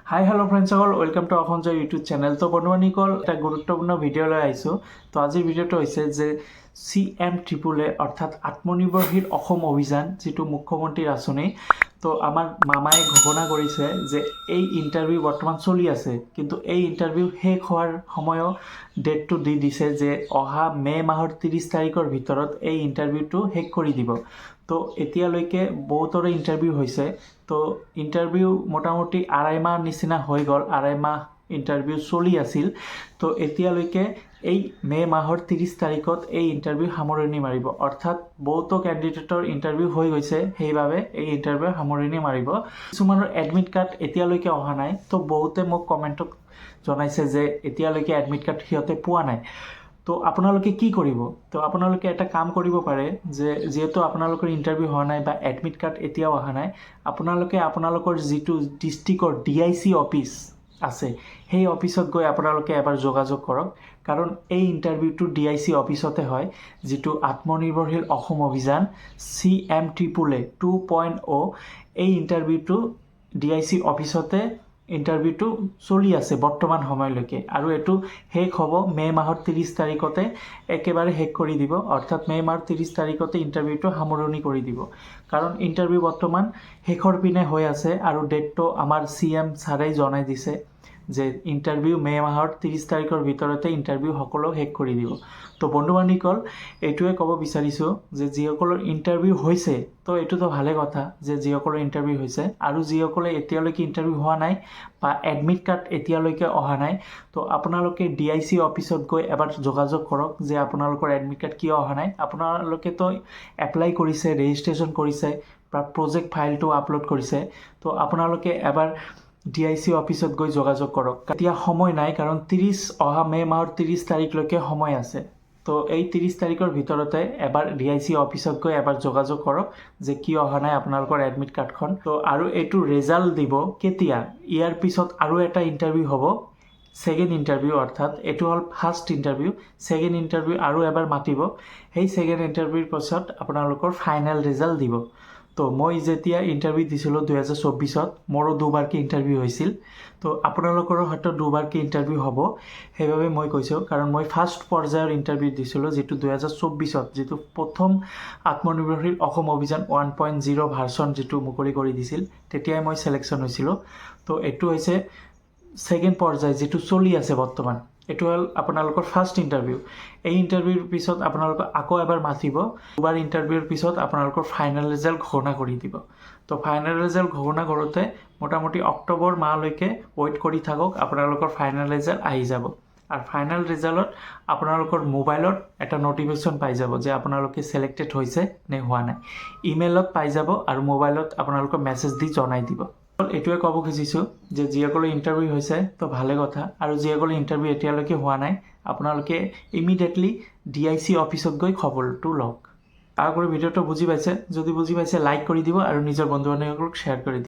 হাই hello' ফ্ৰেণ্ডসকল, welcome to অসঞ্জয় YouTube channel. তো বন্ধুবান্ধীসকল, এটা গুৰুত্বপূৰ্ণ ভিডিঅ' লৈ আহিছোঁ। তো আজিৰ ভিডিঅ'টো হৈছে যে CM-AAA অৰ্থাৎ আত্মনিৰ্ভৰশীল অসম অভিযান, যিটো মুখ্যমন্ত্ৰীৰ আঁচনি। তো আমাৰ মামাই ঘোষণা কৰিছে যে এই ইণ্টাৰভিউ বৰ্তমান চলি আছে, কিন্তু এই ইণ্টাৰভিউ শেষ হোৱাৰ সময়ো ডেটটো দি দিছে যে অহা মে' মাহৰ 30 তাৰিখৰ ভিতৰত এই ইণ্টাৰভিউটো শেষ কৰি দিব। তো এতিয়ালৈকে বহুতৰে ইণ্টাৰভিউ হৈছে। তো ইণ্টাৰভিউ মোটামুটি আঢ়াই মাহ নিচিনা হৈ গ'ল, আঢ়াই মাহ ইণ্টাৰভিউ চলি আছিল। তো এতিয়ালৈকে এই মে' মাহৰ 30 তাৰিখত এই ইণ্টাৰভিউ সামৰণি মাৰিব, অৰ্থাৎ বহুতো কেণ্ডিডেটৰ ইণ্টাৰভিউ হৈ গৈছে, সেইবাবে এই ইণ্টাৰভিউ সামৰণি মাৰিব। কিছুমানৰ এডমিট কাৰ্ড এতিয়ালৈকে অহা নাই। তো বহুতে মোক কমেণ্টত জনাইছে যে এতিয়ালৈকে এডমিট কাৰ্ড সিহঁতে পোৱা নাই। তো আপোনালোকে কি কৰিব? তো আপোনালোকে এটা কাম কৰিব পাৰে যে যিহেতু আপোনালোকৰ ইণ্টাৰভিউ হোৱা নাই বা এডমিট কাৰ্ড এতিয়াও অহা নাই, আপোনালোকে আপোনালোকৰ যিটো ডিষ্ট্ৰিক্টৰ DIC অফিচ আছে, সেই অফিচত গৈ আপোনালোকে এবাৰ যোগাযোগ কৰক। কাৰণ এই ইণ্টাৰভিউটো DIC অফিচতে হয়, যিটো আত্মনিৰ্ভৰশীল অসম অভিযান CM-AAA 2.0। এই ইণ্টাৰভিউটো DIC অফিচতে ইণ্টাৰভিউটো চলি আছে বৰ্তমান সময়লৈকে, আৰু এইটো শেষ হ'ব মে' মাহৰ 30 তাৰিখতে, একেবাৰে শেষ কৰি দিব। অৰ্থাৎ মে' মাহৰ 30 তাৰিখতে ইণ্টাৰভিউটো সামৰণি কৰি দিব। কাৰণ ইণ্টাৰভিউ বৰ্তমান শেষৰ পিনে হৈ আছে, আৰু ডেটটো আমাৰ CM ছাৰেই জনাই দিছে যে ইণ্টাৰভিউ মে' মাহৰ 30 তাৰিখৰ ভিতৰতে ইণ্টাৰভিউ সকলো শেষ কৰি দিব। তো বন্ধু-বান্ধৱীসকল, এইটোৱে ক'ব বিচাৰিছোঁ যে যিসকলৰ ইণ্টাৰভিউ হৈছে, তো এইটোতো ভালে কথা যে যিসকলৰ ইণ্টাৰভিউ হৈছে, আৰু যিসকলে এতিয়ালৈকে ইণ্টাৰভিউ হোৱা নাই বা এডমিট কাৰ্ড এতিয়ালৈকে অহা নাই, তো আপোনালোকে DIC অফিচত গৈ এবাৰ যোগাযোগ কৰক যে আপোনালোকৰ এডমিট কাৰ্ড কিয় অহা নাই। আপোনালোকেতো এপ্লাই কৰিছে, ৰেজিষ্ট্ৰেশ্যন কৰিছে বা প্ৰজেক্ট ফাইলটো আপলোড কৰিছে। তো আপোনালোকে এবাৰ DIC অফিচত গৈ যোগাযোগ কৰক। এতিয়া সময় নাই, কাৰণ অহা মে' মাহৰ 30 তাৰিখলৈকে সময় আছে। তো এই 30 তাৰিখৰ ভিতৰতে এবাৰ DIC অফিচত গৈ এবাৰ যোগাযোগ কৰক যে কিয় অহা নাই আপোনালোকৰ এডমিট কাৰ্ডখন। তো আৰু এইটো ৰেজাল্ট দিব কেতিয়া? ইয়াৰ পিছত আৰু এটা ইণ্টাৰভিউ হ'ব, ছেকেণ্ড ইণ্টাৰভিউ। অৰ্থাৎ এইটো হ'ল ফাৰ্ষ্ট ইণ্টাৰভিউ, ছেকেণ্ড ইণ্টাৰভিউ আৰু এবাৰ মাতিব। সেই ছেকেণ্ড ইণ্টাৰভিউৰ পাছত আপোনালোকৰ ফাইনেল ৰিজাল্ট দিব। তো মই যেতিয়া ইণ্টাৰভিউ দিছিলোঁ 2024-ত, মোৰো দুবাৰকৈ ইণ্টাৰভিউ হৈছিল। তো আপোনালোকৰো হয়তো দুবাৰকৈ ইণ্টাৰভিউ হ'ব, সেইবাবে মই কৈছোঁ। কাৰণ মই ফাৰ্ষ্ট পৰ্যায়ৰ ইণ্টাৰভিউ দিছিলোঁ, যিটো 2024-ত, যিটো প্ৰথম আত্মনিৰ্ভৰশীল অসম অভিযান 1.0 ভাৰ্চন যিটো মুকলি কৰি দিছিল, তেতিয়াই মই ছিলেকশ্যন হৈছিলোঁ। তো এইটো হৈছে ছেকেণ্ড পৰ্যায়, যিটো চলি আছে বৰ্তমান। এইটো হ'ল আপোনালোকৰ ফাৰ্ষ্ট ইণ্টাৰভিউ। এই ইণ্টাৰভিউৰ পিছত আপোনালোকক আকৌ এবাৰ মাতিব। দুবাৰ ইণ্টাৰভিউৰ পিছত আপোনালোকৰ ফাইনেল ৰিজাল্ট ঘোষণা কৰি দিব। তো ফাইনেল ৰিজাল্ট ঘোষণা কৰোঁতে মোটামুটি অক্টোবৰ মাহলৈকে ৱেইট কৰি থাকক, আপোনালোকৰ ফাইনেল ৰিজাল্ট আহি যাব। আৰু ফাইনেল ৰিজাল্টত আপোনালোকৰ মোবাইলত এটা নটিফিকেশ্যন পাই যাব যে আপোনালোকে ছিলেক্টেড হৈছে নে হোৱা নাই। ইমেইলত পাই যাব, আৰু মোবাইলত আপোনালোকৰ মেছেজ দি জনাই দিব। এইটোৱে ক'ব খুজিছোঁ যে যিসকলে ইণ্টাৰভিউ হৈছে, তো ভালে কথা। আৰু যিসকলে ইণ্টাৰভিউ এতিয়ালৈকে হোৱা নাই, আপোনালোকে ইমিডিয়েটলি DIC অফিচত গৈ খবৰটো লওক। আশা কৰি ভিডিঅ'টো বুজি পাইছে। যদি বুজি পাইছে, লাইক কৰি দিব আৰু নিজৰ বন্ধু বান্ধৱীসকলক শ্বেয়াৰ কৰি দিব।